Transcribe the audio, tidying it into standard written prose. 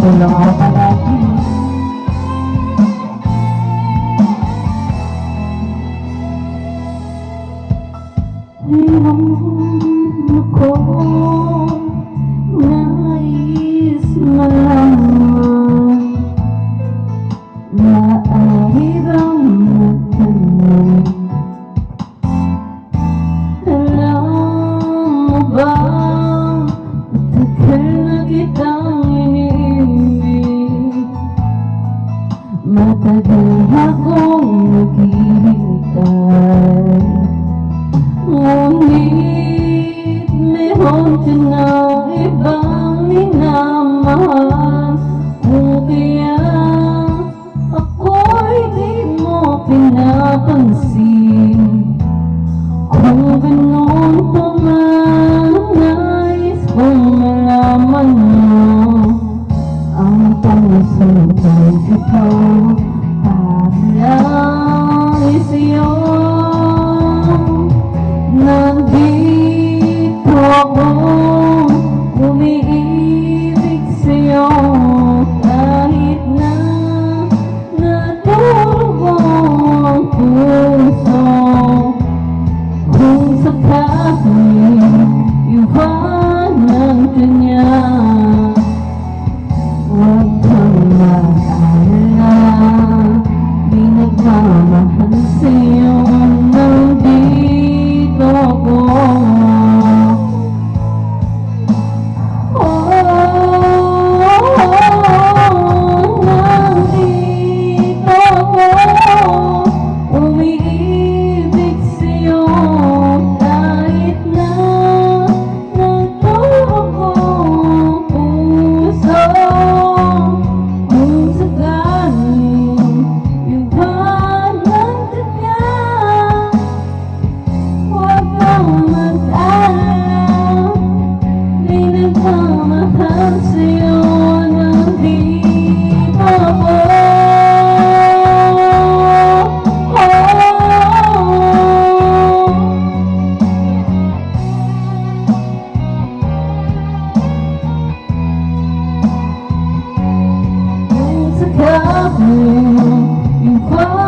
lang ako palagi. Limang ako, nais malaman, maaari bang magtanong, alam mo ba, matagal na kitang iniibig, matagal akong naghihintay. Ngunit meron ka na ibang minamahal, kung kaya ako'y di mo pinapansin. Kung ganun pa man, nais kong malaman mo ang puso'y ito para sa'yo. Nandito ako, umiibig sa'yo, kahit na naturugo ang puso. Kung sakaling iwanan ka niya, huwag kang mag-alala, di nagmamahal sa'yo. Nandito ako, nandito ako, umiibig sa'yo, kahit na naturugo ang puso. Kung sakaling iwanan ka niya, huwag kang mag-alala, di nagmamahal sa'yo. Nandito ako, kung sakaling iwanan